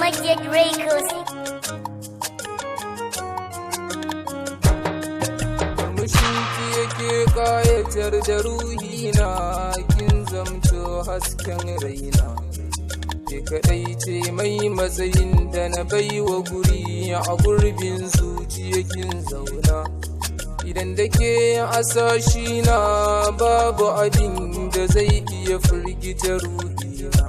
Magic Records. Murmushinki yake ƙayatar da ruhina, kin zamto hasken raina. Ke kaɗai ce mai matsayin da na baiwa guri a gurbin zuciya kin zauna. Idan da ke asashi na babu abin da zai iya firgita ruhina.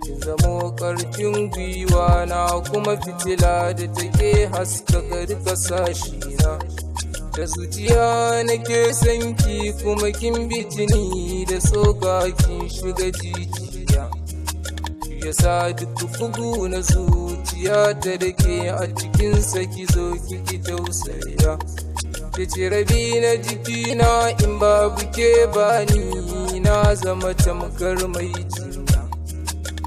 Kin zamo ƙarfin gwiwa na kuma fitila da take haskaka duka sashina. Da zuciya nake sanki kuma kin bitini da tsoka kin shiga jijiya. Yasa duk bugu na zuciya ta dake a cikinsa ki zo kiki tausaya. Ke ce rabi na jikina in babu ke bani na zama tamkar mai jinya.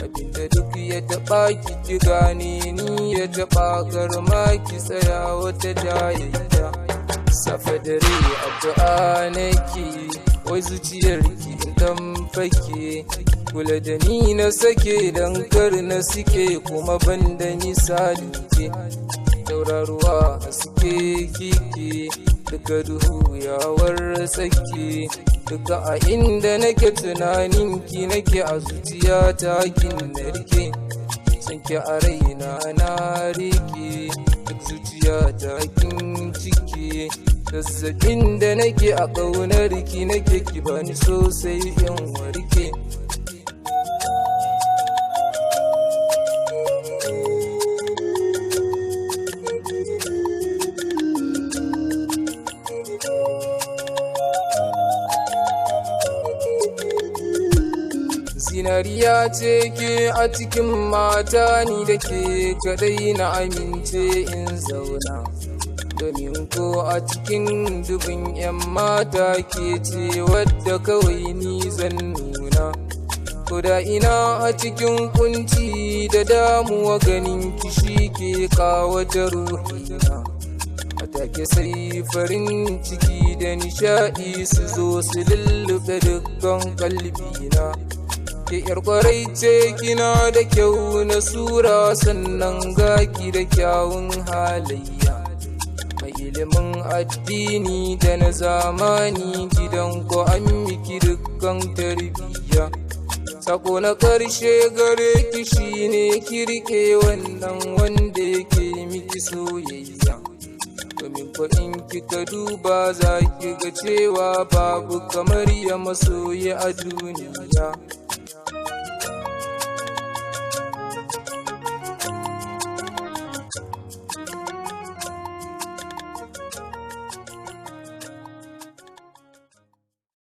Abinda duk ya taɓa ki gane ni ya taɓa karma ki tsaya wata jayayya. Safe dare addu'a nake wai zuciyarki dan fake. Kula da ni na sake dan kar na sike kuma banda misali ke. Tauraruwa haske kike duka duhu yawar sake. Duka a inda nake tunaninki nake a zuciyata kin narke. Sanki a raina na rike duk zuciyata kin cike. Zazzabin da nake a ƙaunarki nake ki bani sosai in warke. Zinariya ce ke a cikin mata ni da ke kadai na amince in zauna. Domin ko a cikin dubin 'yan mata ke ce wadda kawai ni zan nuna. Koda ina a cikin kunci da damuwa ganin kishi ke kawata ruhina. A take sai farin ciki da nishaɗi su zo su lullube dukkan kalbina. Ke yar kwarai ce kina da kyau na sura sannan gaki da kyawun halayya. Mai ilimin addini da na zamani gidan ko an miki dukkan tarbiyya. Sako na ƙarshe gare ki shine ki rike wannan wanda yake miki soyayya. Domin ko in kika duba za ki ga cewa babu kamar ya masoyi a duniya.